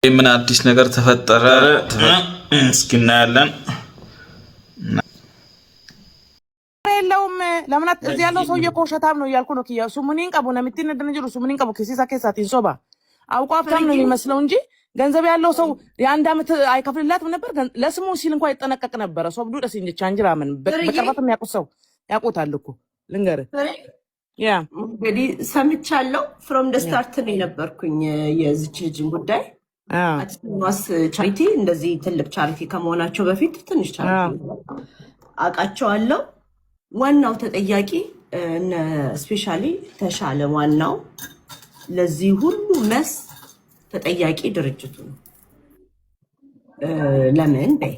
ምን አዲስ ነገር ተፈጠረ? እስኪ እናያለን። የለውም ለምናት እዚህ ያለው ሰውዬ እኮ ውሸታም ነው እያልኩ ነው። ኪያ ሱሙኒን ቀቡ ነው የምትይን እንደነጀሩ ሱሙኒን ቀቡ ከሲሳ ከሳቲን ሶባ አውቆ ሀብታም ነው የሚመስለው እንጂ ገንዘብ ያለው ሰው የአንድ አመት አይከፍልላትም ነበር። ለስሙ ሲል እንኳን ይጠነቀቅ ነበር። ሶብዱ ደስ እንጂ አንጅራ ምን በቅርበት የሚያውቁት ሰው ያውቁታል እኮ ልንገር። ያ እንግዲህ ሰምቻለሁ። ፍሮም ደ ስታርት ነው የነበርኩኝ የዚች ልጅን ጉዳይ አትስማስ ቻሪቲ እንደዚህ ትልቅ ቻሪቲ ከመሆናቸው በፊት ትንሽ ቻሪቲ አውቃቸዋለሁ። ዋናው ተጠያቂ ስፔሻሊ ተሻለ ዋናው ለዚህ ሁሉ መስ ተጠያቂ ድርጅቱ ነው። ለምን በይ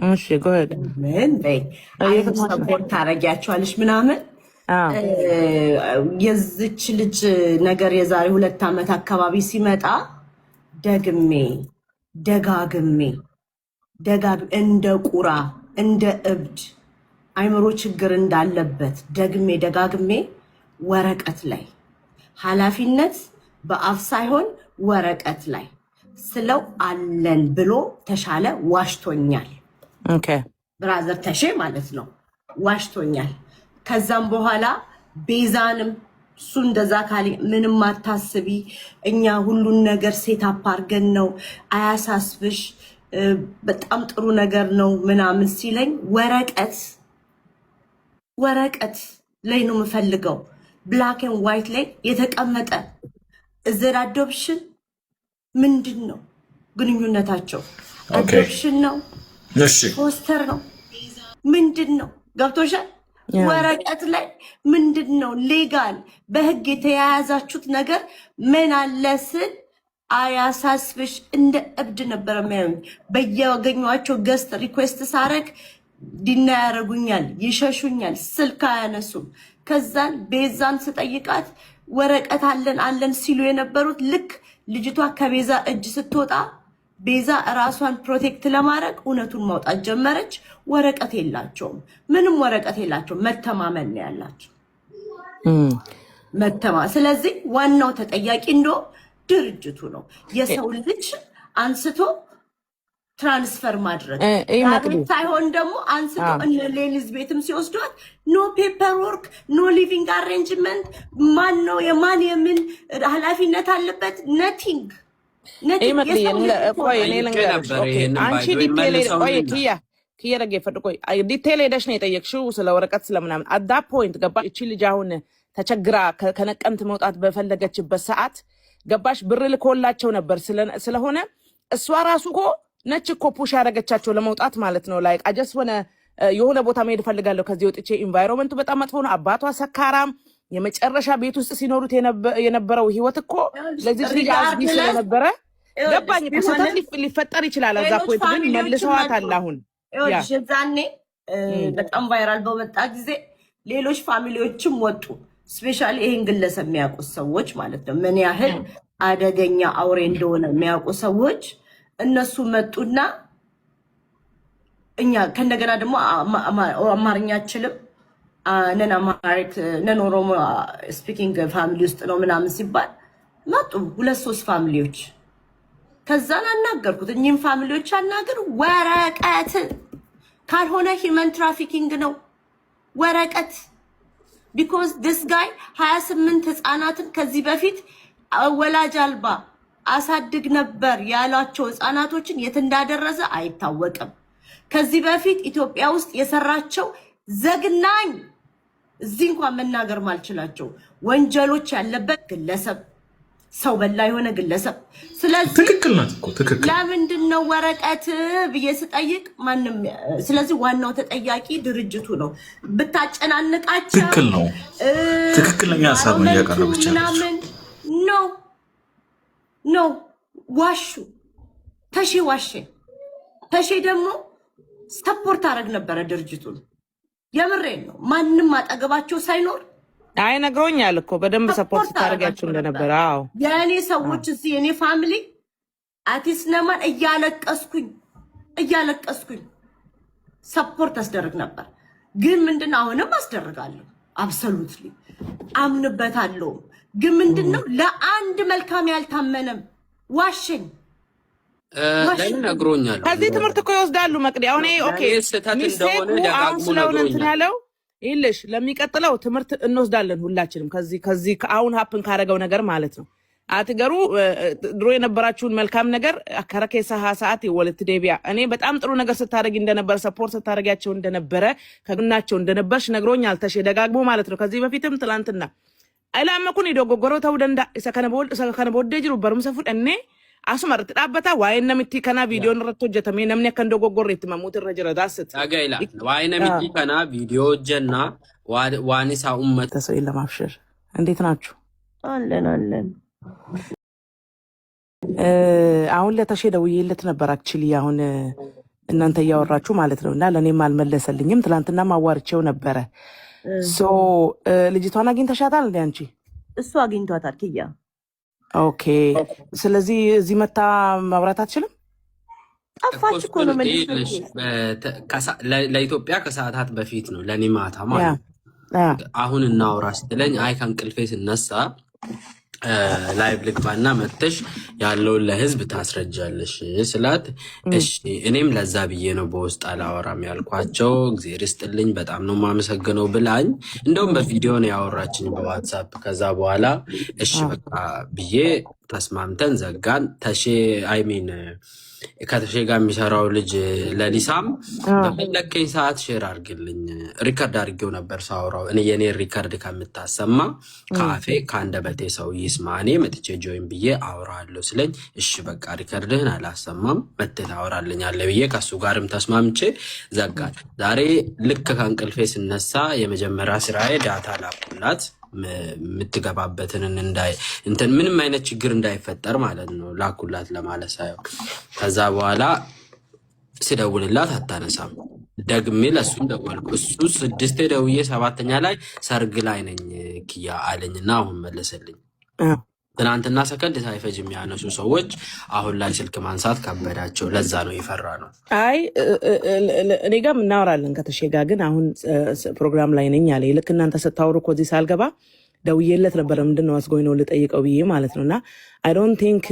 እሺ ጎድ ምን በይ ሰፖርት ታረጊያቸዋለሽ ምናምን የዚች ልጅ ነገር የዛሬ 2 ዓመት አካባቢ ሲመጣ ደጋግሜ እንደ ቁራ እንደ እብድ አይምሮ ችግር እንዳለበት ደጋግሜ ወረቀት ላይ ኃላፊነት በአፍ ሳይሆን ወረቀት ላይ ስለው አለን ብሎ ተሻለ ዋሽቶኛል። ኦኬ ብራዘር ተሼ ማለት ነው ዋሽቶኛል። ከዛም በኋላ ቤዛንም እሱ እንደዛ ካሊ ምንም አታስቢ እኛ ሁሉን ነገር ሴት አፓርገን ነው አያሳስብሽ በጣም ጥሩ ነገር ነው ምናምን ሲለኝ ወረቀት ላይ ነው የምፈልገው ብላክ ኤንድ ዋይት ላይ የተቀመጠ እዘር አዶፕሽን ምንድን ነው ግንኙነታቸው? አዶፕሽን ነው ፖስተር ነው ምንድን ነው ገብቶሻል? ወረቀት ላይ ምንድን ነው ሌጋል በህግ የተያያዛችሁት ነገር ምን አለ ስል አያሳስብሽ እንደ እብድ ነበር የሚያዩኝ። በየወገኟቸው ገስት ሪኩዌስት ሳረግ ዲና ያረጉኛል፣ ይሸሹኛል፣ ስልክ አያነሱም። ከዛን ቤዛን ስጠይቃት ወረቀት አለን ሲሉ የነበሩት ልክ ልጅቷ ከቤዛ እጅ ስትወጣ ቤዛ ራሷን ፕሮቴክት ለማድረግ እውነቱን ማውጣት ጀመረች። ወረቀት የላቸውም፣ ምንም ወረቀት የላቸውም። መተማመን ነው ያላቸው ስለዚህ ዋናው ተጠያቂ እንደው ድርጅቱ ነው። የሰው ልጅ አንስቶ ትራንስፈር ማድረግ ሳይሆን ደግሞ አንስቶ ሌሊዝ ቤትም ሲወስዷት ኖ ፔፐር ወርክ ኖ ሊቪንግ አሬንጅመንት ማን ነው የምን ኃላፊነት አለበት? ነቲንግ ዲቴል ሄደሽ ነው የጠየቅሽው ስለ ወረቀት ስለምናምን። አዳ ፖይንት ገባሽ? እቺ ልጅ አሁን ተቸግራ ከነቀምት መውጣት በፈለገችበት ሰዓት ገባሽ? ብር ልኮላቸው ነበር ስለሆነ እሷ ራሱ እኮ ነች እኮ ፑሽ ያደረገቻቸው ለመውጣት ማለት ነው። ላይክ አጀስ የሆነ ቦታ መሄድ ፈልጋለሁ ከዚህ ወጥቼ ኢንቫይሮንመንቱ በጣም መጥፎ ነው። አባቷ ሰካራም የመጨረሻ ቤት ውስጥ ሲኖሩት የነበረው ህይወት እኮ ለዚህ ልጅ አዝቢ ስለነበረ ገባኝ። ስህተት ሊፈጠር ይችላል። እዛ ፖይንት ግን መልሰዋታል። አሁን ዛኔ በጣም ቫይራል በመጣ ጊዜ ሌሎች ፋሚሊዎችም ወጡ። ስፔሻሊ ይሄን ግለሰብ የሚያውቁት ሰዎች ማለት ነው ምን ያህል አደገኛ አውሬ እንደሆነ የሚያውቁ ሰዎች እነሱ መጡና እኛ ከእንደገና ደግሞ አማርኛ አችልም ነን ኦሮሞ ስፒኪንግ ፋሚሊ ውስጥ ነው ምናምን ሲባል መጡ 2-3 ፋሚሊዎች። ከዛን አናገርኩት። እኚህም ፋሚሊዎች አናገር ወረቀት ካልሆነ ሂውመን ትራፊኪንግ ነው ወረቀት። ቢኮዝ ዲስ ጋይ 28 ህፃናትን ከዚህ በፊት ወላጅ አልባ አሳድግ ነበር ያላቸው ህፃናቶችን የት እንዳደረሰ አይታወቅም። ከዚህ በፊት ኢትዮጵያ ውስጥ የሰራቸው ዘግናኝ እዚህ እንኳን መናገር ማልችላቸው ወንጀሎች ያለበት ግለሰብ ሰው በላ የሆነ ግለሰብ። ስለዚህ ትክክል ናት እኮ ትክክል። ለምንድን ነው ወረቀት ብዬ ስጠይቅ ማንም ስለዚህ ዋናው ተጠያቂ ድርጅቱ ነው። ብታጨናንቃቸው ትክክል ነው። ትክክለኛ ሀሳብ ነው ያቀረበች ምናምን ኖ ዋሹ። ተሼ ደግሞ ሰፖርት አረግ ነበረ ድርጅቱን። የምሬን ነው። ማንም አጠገባቸው ሳይኖር አይ ነግሮኛል እኮ በደንብ ሰፖርት ታደርጋችሁ እንደነበረ። አዎ የኔ ሰዎች እዚህ የኔ ፋሚሊ አቲስነማን እያለቀስኩኝ ሰፖርት አስደርግ ነበር። ግን ምንድነው አሁንም አስደርጋለሁ። አብሶሉትሊ አምንበታለሁ። ግን ምንድነው ለአንድ መልካም ያልታመነም ዋሽኝ ለምን ነግሮኛል። ከዚህ ትምህርት እኮ ይወስዳሉ መቅዲ። አሁን ኦኬ ሚስቴኩ አሁን ስለሆነ እንትን ያለው ይልሽ ለሚቀጥለው ትምህርት እንወስዳለን ሁላችንም ከዚህ አሁን ሀፕን ካረገው ነገር ማለት ነው። አትገሩ ድሮ የነበራችሁን መልካም ነገር አከረከሳ ሰዓት ይወልት ዴቢያ እኔ በጣም ጥሩ ነገር ስታረጊ እንደነበር ሰፖርት ስታረጊያቸው እንደነበረ ከግናቸው እንደነበርሽ ነግሮኛል። ተሽ ደጋግሞ ማለት ነው። ከዚህ በፊትም ትላንትና አይላመኩን ይዶጎጎሮ ተውደንዳ ሰከነቦል ደጅሩ በርምሰፉ እኔ አስመርት ዳበታ ዋይነምቲ ከና ቪዲዮን ረቶ ጀተሜ ነምኔ ከንዶጎጎር ይትማሙት ረጅረ ዳስት አጋይላ ዋይነምቲ ከና ቪዲዮ ጀና ዋኒሳ ኡመት ተሰይ ለማፍሸር እንዴት ናችሁ? አለን አሁን ለተሼ ደውዬለት ነበር አክቹሊ አሁን እናንተ እያወራችሁ ማለት ነው። እና ለኔም አልመለሰልኝም። ትላንትና ማዋርቼው ነበረ። ሶ ልጅቷን አግኝተሻታል እንዴ አንቺ? እሱ አግኝቷታል ኪያ። ኦኬ ስለዚህ እዚህ መታ ማብራት አትችልም? ጠፋች እኮ ነው መልሽ። ለኢትዮጵያ ከሰዓታት በፊት ነው ለኔ ማታ ማለት አሁን እናውራ ስትለኝ አይ ከእንቅልፌ ስነሳ ላይቭ ልግባና መጥተሽ ያለውን ለህዝብ ታስረጃለሽ ስላት እሺ እኔም ለዛ ብዬ ነው በውስጥ አላወራም ያልኳቸው። እግዚአብሔር ይስጥልኝ በጣም ነው ማመሰግነው ብላኝ እንደውም በቪዲዮ ነው ያወራችኝ በዋትስአፕ። ከዛ በኋላ እሺ በቃ ብዬ ተስማምተን ዘጋን። ተሼ አይሚን ከተሼ ጋር የሚሰራው ልጅ ለሊሳም በፈለከኝ ሰዓት ሼር አድርግልኝ ሪከርድ አድርጌው ነበር ሳወራው። እኔ የኔ ሪከርድ ከምታሰማ ካፌ ከአንደበቴ ሰው ይስማ እኔ መጥቼ ጆይን ብዬ አወራለሁ ስለኝ እሺ በቃ ሪከርድህን አላሰማም መጥተህ ታወራልኛለህ ብዬ ከሱ ጋርም ተስማምቼ ዘጋን። ዛሬ ልክ ከእንቅልፌ ስነሳ የመጀመሪያ ስራዬ ዳታ ላኩላት የምትገባበትን እንትን ምንም አይነት ችግር እንዳይፈጠር ማለት ነው ላኩላት ለማለት ሳይሆን። ከዛ በኋላ ስደውልላት አታነሳም። ደግሜ ለሱም ደወልኩ። እሱ 6 ደውዬ 7ኛ ላይ ሰርግ ላይ ነኝ ኪያ አለኝና አሁን መለሰልኝ። ትናንትና ሰከንድ ሳይፈጅ የሚያነሱ ሰዎች አሁን ላይ ስልክ ማንሳት ከበዳቸው። ለዛ ነው ይፈራ ነው። አይ እኔ ጋር እናወራለን ከተሼ ጋር ግን አሁን ፕሮግራም ላይ ነኝ አለ። ልክ እናንተ ስታወሩ እኮ እዚህ ሳልገባ ደውዬለት ነበረ ምንድነው አስጎኝ ነው ልጠይቀው ብዬ ማለት ነውና አይ ዶንት ቲንክ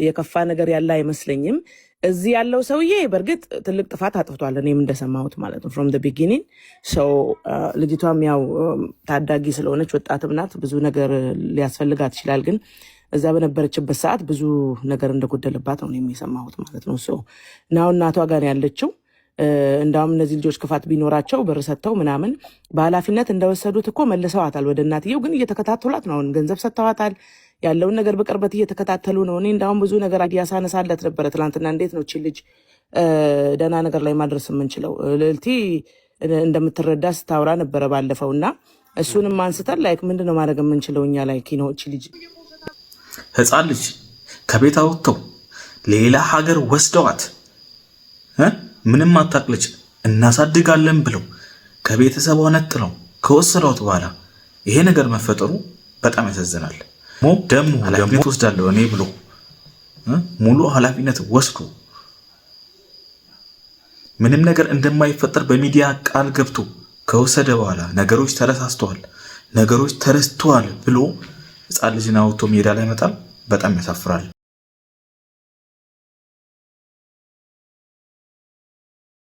የከፋ ነገር ያለ አይመስለኝም። እዚህ ያለው ሰውዬ በእርግጥ ትልቅ ጥፋት አጥፍቷል እኔም እንደሰማሁት ማለት ነው from the beginning so ልጅቷም ያው ታዳጊ ስለሆነች ወጣትም ናት ብዙ ነገር ሊያስፈልጋት ይችላል። ግን እዛ በነበረችበት ሰዓት ብዙ ነገር እንደጎደለባት ነው የሚሰማሁት ማለት ነው። so ናው እናቷ ጋር ያለችው እንዳውም እነዚህ ልጆች ክፋት ቢኖራቸው ብር ሰጥተው ምናምን በኃላፊነት እንደወሰዱት እኮ መልሰዋታል ወደ እናትየው። ግን እየተከታተሏት ነው። ገንዘብ ሰጥተዋታል። ያለውን ነገር በቅርበት እየተከታተሉ ነው። እኔ እንዳውም ብዙ ነገር ያሳነሳለት ነበረ ትላንትና። እንዴት ነው እቺ ልጅ ደህና ነገር ላይ ማድረስ የምንችለው? ልልቲ እንደምትረዳ ስታወራ ነበረ ባለፈውና እሱንም አንስተን ላይክ ምንድነው ማድረግ የምንችለው እኛ ላይክ ነው እቺ ልጅ ህፃን ልጅ ከቤት አውጥተው ሌላ ሀገር ወስደዋት ምንም አታቅልጭ እናሳድጋለን ብለው ከቤተሰቧ ነጥለው ከወሰዷት በኋላ ይሄ ነገር መፈጠሩ በጣም ያሳዝናል። ደግሞ ኃላፊነት ወስዳለሁ እኔ ብሎ ሙሉ ኃላፊነት ወስዶ ምንም ነገር እንደማይፈጠር በሚዲያ ቃል ገብቶ ከወሰደ በኋላ ነገሮች ተረሳስተዋል፣ ነገሮች ተረስተዋል ብሎ ህፃን ልጅን አውጥቶ ሜዳ ላይ መጣል በጣም ያሳፍራል።